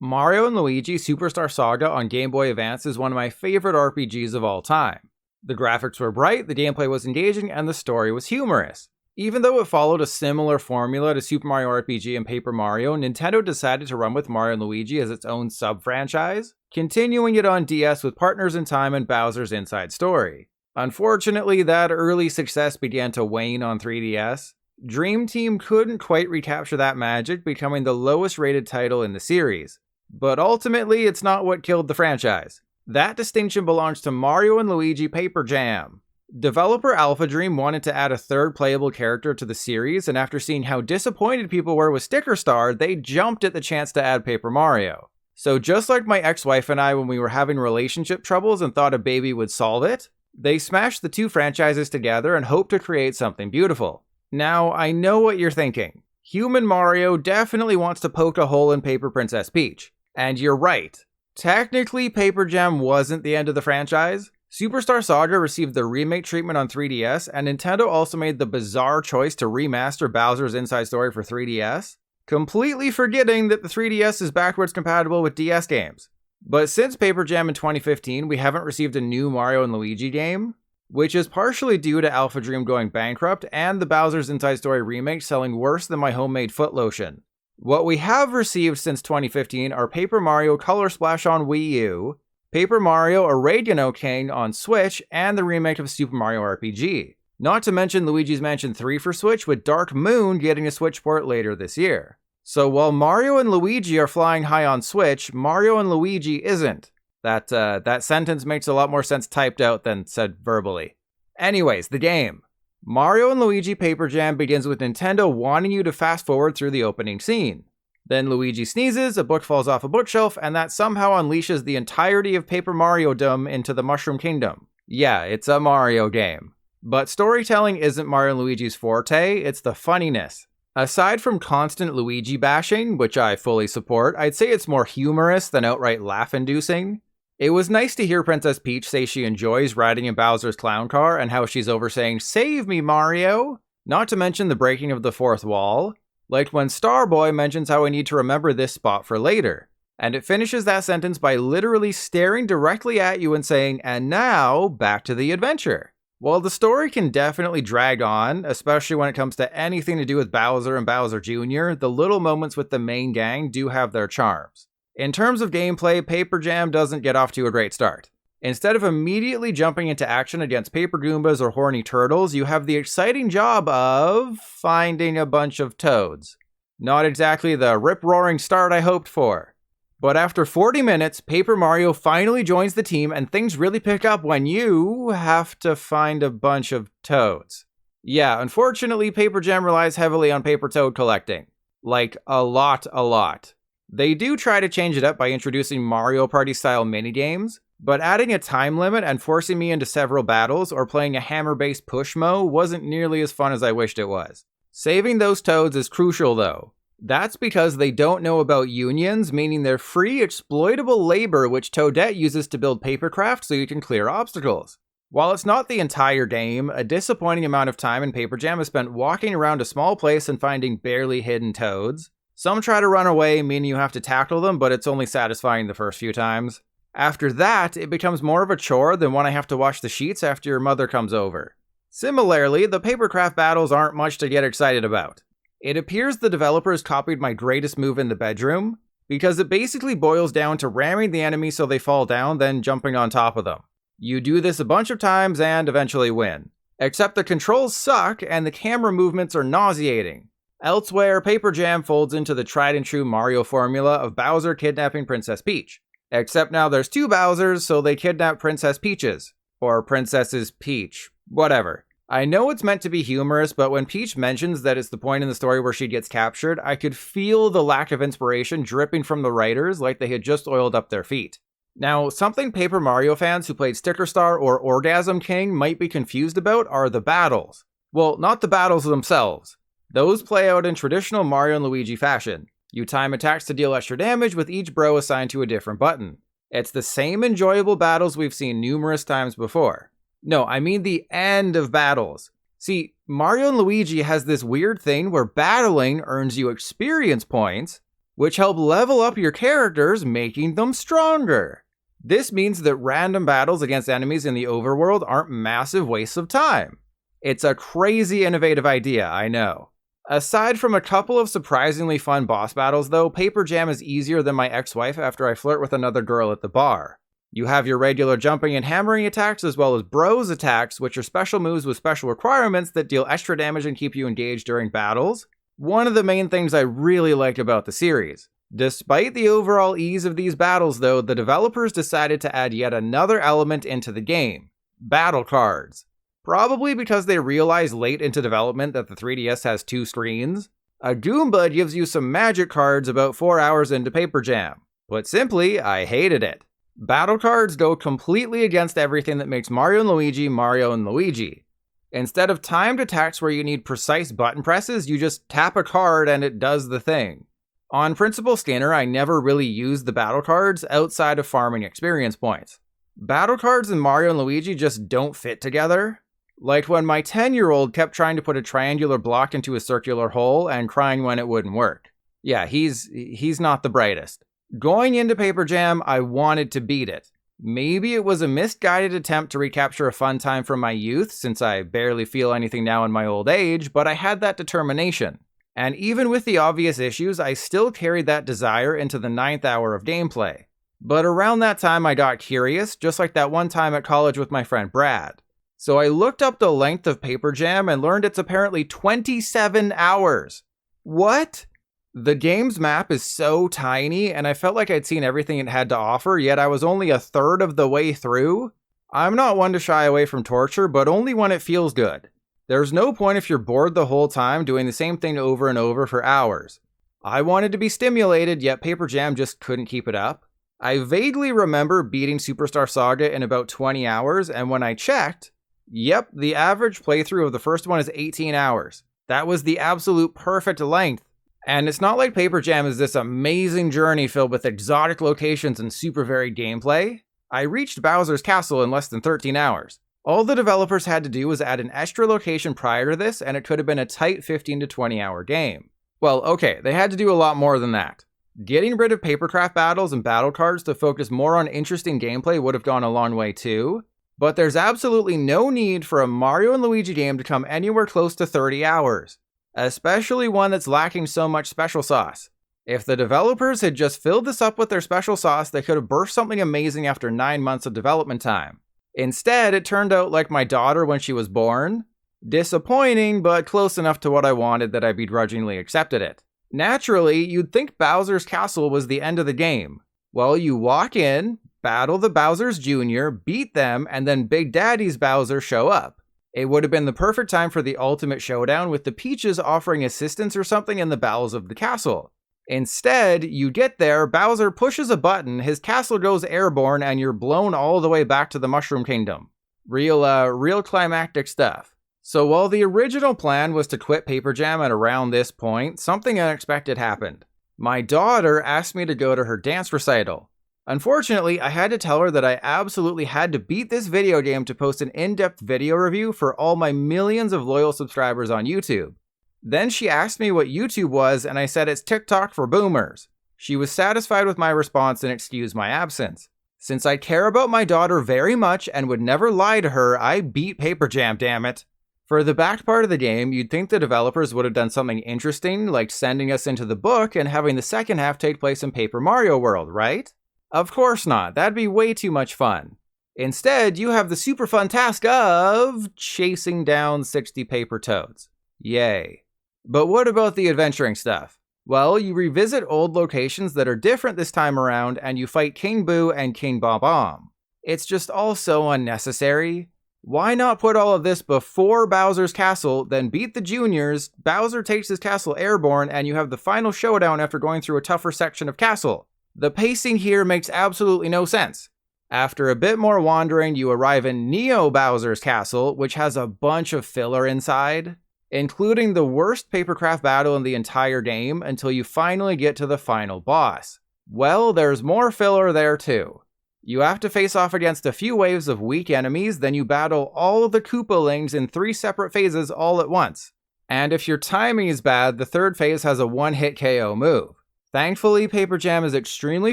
Mario & Luigi Superstar Saga on Game Boy Advance is one of my favorite RPGs of all time. The graphics were bright, the gameplay was engaging, and the story was humorous. Even though it followed a similar formula to Super Mario RPG and Paper Mario, Nintendo decided to run with Mario & Luigi as its own sub-franchise, continuing it on DS with Partners in Time and Bowser's Inside Story. Unfortunately, that early success began to wane on 3DS. Dream Team couldn't quite recapture that magic, becoming the lowest rated title in the series. But ultimately, it's not what killed the franchise. That distinction belongs to Mario & Luigi Paper Jam. Developer Alpha Dream wanted to add a third playable character to the series, and after seeing how disappointed people were with Sticker Star, they jumped at the chance to add Paper Mario. So just like my ex-wife and I when we were having relationship troubles and thought a baby would solve it, they smashed the two franchises together and hoped to create something beautiful. Now, I know what you're thinking. Human Mario definitely wants to poke a hole in Paper Princess Peach. And you're right. Technically, Paper Jam wasn't the end of the franchise. Superstar Saga received the remake treatment on 3DS, and Nintendo also made the bizarre choice to remaster Bowser's Inside Story for 3DS, completely forgetting that the 3DS is backwards compatible with DS games. But since Paper Jam in 2015, we haven't received a new Mario & Luigi game, which is partially due to Alpha Dream going bankrupt and the Bowser's Inside Story remake selling worse than my homemade foot lotion. What we have received since 2015 are Paper Mario Color Splash on Wii U, Paper Mario Oregano King on Switch, and the remake of Super Mario RPG. Not to mention Luigi's Mansion 3 for Switch, with Dark Moon getting a Switch port later this year. So while Mario and Luigi are flying high on Switch, Mario and Luigi isn't. That sentence makes a lot more sense typed out than said verbally. Anyways, the game. Mario & Luigi Paper Jam begins with Nintendo wanting you to fast forward through the opening scene. Then Luigi sneezes, a book falls off a bookshelf, and that somehow unleashes the entirety of Paper Mario-dom into the Mushroom Kingdom. Yeah, it's a Mario game. But storytelling isn't Mario & Luigi's forte, it's the funniness. Aside from constant Luigi bashing, which I fully support, I'd say it's more humorous than outright laugh-inducing. It was nice to hear Princess Peach say she enjoys riding in Bowser's clown car and how she's over saying, "Save me, Mario!" Not to mention the breaking of the fourth wall. Like when Starboy mentions how I need to remember this spot for later. And it finishes that sentence by literally staring directly at you and saying, "And now, back to the adventure." While the story can definitely drag on, especially when it comes to anything to do with Bowser and Bowser Jr., the little moments with the main gang do have their charms. In terms of gameplay, Paper Jam doesn't get off to a great start. Instead of immediately jumping into action against Paper Goombas or horny turtles, you have the exciting job of finding a bunch of toads. Not exactly the rip-roaring start I hoped for. But after 40 minutes, Paper Mario finally joins the team and things really pick up when you have to find a bunch of toads. Yeah, unfortunately, Paper Jam relies heavily on paper toad collecting. Like, a lot. They do try to change it up by introducing Mario Party-style minigames, but adding a time limit and forcing me into several battles or playing a hammer-based push-mo wasn't nearly as fun as I wished it was. Saving those toads is crucial though. That's because they don't know about unions, meaning they're free, exploitable labor which Toadette uses to build papercraft so you can clear obstacles. While it's not the entire game, a disappointing amount of time in Paper Jam is spent walking around a small place and finding barely hidden toads. Some try to run away, meaning you have to tackle them, but it's only satisfying the first few times. After that, it becomes more of a chore than when I have to wash the sheets after your mother comes over. Similarly, the papercraft battles aren't much to get excited about. It appears the developers copied my greatest move in the bedroom, because it basically boils down to ramming the enemy so they fall down, then jumping on top of them. You do this a bunch of times and eventually win. Except the controls suck and the camera movements are nauseating. Elsewhere, Paper Jam folds into the tried and true Mario formula of Bowser kidnapping Princess Peach. Except now there's two Bowsers, so they kidnap Princess Peaches. Or Princess's Peach. Whatever. I know it's meant to be humorous, but when Peach mentions that it's the point in the story where she gets captured, I could feel the lack of inspiration dripping from the writers like they had just oiled up their feet. Now, something Paper Mario fans who played Sticker Star or Orgasm King might be confused about are the battles. Well, not the battles themselves. Those play out in traditional Mario & Luigi fashion. You time attacks to deal extra damage with each bro assigned to a different button. It's the same enjoyable battles we've seen numerous times before. No, I mean the end of battles. See, Mario & Luigi has this weird thing where battling earns you experience points, which help level up your characters, making them stronger. This means that random battles against enemies in the overworld aren't massive wastes of time. It's a crazy innovative idea, I know. Aside from a couple of surprisingly fun boss battles though, Paper Jam is easier than my ex-wife after I flirt with another girl at the bar. You have your regular jumping and hammering attacks as well as bros attacks, which are special moves with special requirements that deal extra damage and keep you engaged during battles. One of the main things I really liked about the series. Despite the overall ease of these battles though, the developers decided to add yet another element into the game: battle cards. Probably because they realized late into development that the 3DS has 2 screens. A Goomba gives you some magic cards about 4 hours into Paper Jam. Put simply, I hated it. Battle cards go completely against everything that makes Mario and Luigi Mario and Luigi. Instead of timed attacks where you need precise button presses, you just tap a card and it does the thing. On Principal Skinner, I never really used the battle cards outside of farming experience points. Battle cards and Mario and Luigi just don't fit together. Like when my 10-year-old kept trying to put a triangular block into a circular hole and crying when it wouldn't work. Yeah, he's not the brightest. Going into Paper Jam, I wanted to beat it. Maybe it was a misguided attempt to recapture a fun time from my youth, since I barely feel anything now in my old age, but I had that determination. And even with the obvious issues, I still carried that desire into the 9th hour of gameplay. But around that time I got curious, just like that one time at college with my friend Brad. So I looked up the length of Paper Jam and learned it's apparently 27 hours. What? The game's map is so tiny, and I felt like I'd seen everything it had to offer, yet I was only a third of the way through. I'm not one to shy away from torture, but only when it feels good. There's no point if you're bored the whole time doing the same thing over and over for hours. I wanted to be stimulated, yet Paper Jam just couldn't keep it up. I vaguely remember beating Superstar Saga in about 20 hours, and when I checked, yep, the average playthrough of the first one is 18 hours. That was the absolute perfect length. And it's not like Paper Jam is this amazing journey filled with exotic locations and super varied gameplay. I reached Bowser's Castle in less than 13 hours. All the developers had to do was add an extra location prior to this, and it could have been a tight 15 to 20 hour game. Well, okay, they had to do a lot more than that. Getting rid of papercraft battles and battle cards to focus more on interesting gameplay would have gone a long way too. But there's absolutely no need for a Mario and Luigi game to come anywhere close to 30 hours. Especially one that's lacking so much special sauce. If the developers had just filled this up with their special sauce, they could have birthed something amazing after 9 months of development time. Instead, it turned out like my daughter when she was born. Disappointing, but close enough to what I wanted that I begrudgingly accepted it. Naturally, you'd think Bowser's Castle was the end of the game. Well, you walk in, battle the Bowsers Jr., beat them, and then Big Daddy's Bowser show up. It would have been the perfect time for the ultimate showdown with the Peaches offering assistance or something in the bowels of the castle. Instead, you get there, Bowser pushes a button, his castle goes airborne, and you're blown all the way back to the Mushroom Kingdom. Real climactic stuff. So while the original plan was to quit Paper Jam at around this point, something unexpected happened. My daughter asked me to go to her dance recital. Unfortunately, I had to tell her that I absolutely had to beat this video game to post an in-depth video review for all my millions of loyal subscribers on YouTube. Then she asked me what YouTube was, and I said it's TikTok for boomers. She was satisfied with my response and excused my absence. Since I care about my daughter very much and would never lie to her, I beat Paper Jam, damn it. For the back part of the game, you'd think the developers would have done something interesting, like sending us into the book and having the second half take place in Paper Mario World, right? Of course not, that'd be way too much fun. Instead, you have the super fun task of chasing down 60 paper toads. Yay. But what about the adventuring stuff? Well, you revisit old locations that are different this time around, and you fight King Boo and King Bob-omb. It's just all so unnecessary. Why not put all of this before Bowser's Castle, then beat the juniors, Bowser takes his castle airborne, and you have the final showdown after going through a tougher section of castle? The pacing here makes absolutely no sense. After a bit more wandering, you arrive in Neo Bowser's Castle, which has a bunch of filler inside, including the worst papercraft battle in the entire game until you finally get to the final boss. Well, there's more filler there too. You have to face off against a few waves of weak enemies, then you battle all of the Koopalings in 3 separate phases all at once. And if your timing is bad, the third phase has a one-hit KO move. Thankfully, Paper Jam is extremely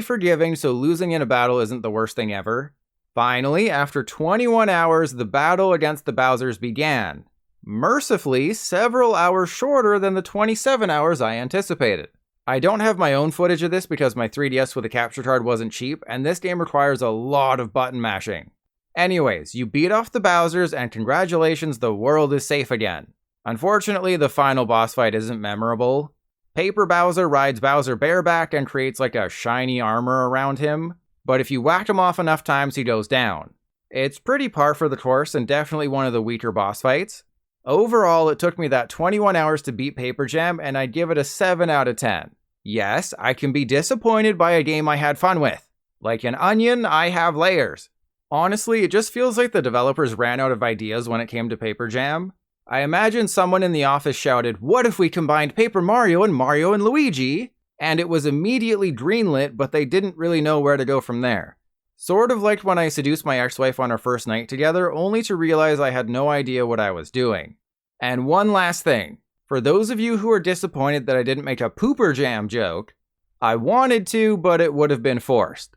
forgiving, so losing in a battle isn't the worst thing ever. Finally, after 21 hours, the battle against the Bowsers began. Mercifully, several hours shorter than the 27 hours I anticipated. I don't have my own footage of this because my 3DS with a capture card wasn't cheap, and this game requires a lot of button mashing. Anyways, you beat off the Bowsers, and congratulations, the world is safe again. Unfortunately, the final boss fight isn't memorable. Paper Bowser rides Bowser bareback and creates like a shiny armor around him, but if you whack him off enough times, he goes down. It's pretty par for the course and definitely one of the weaker boss fights. Overall, it took me that 21 hours to beat Paper Jam, and I'd give it a 7 out of 10. Yes, I can be disappointed by a game I had fun with. Like an onion, I have layers. Honestly, it just feels like the developers ran out of ideas when it came to Paper Jam. I imagine someone in the office shouted, "What if we combined Paper Mario and Luigi?" And it was immediately greenlit, but they didn't really know where to go from there. Sort of like when I seduced my ex-wife on our first night together, only to realize I had no idea what I was doing. And one last thing. For those of you who are disappointed that I didn't make a Pooper Jam joke, I wanted to, but it would have been forced.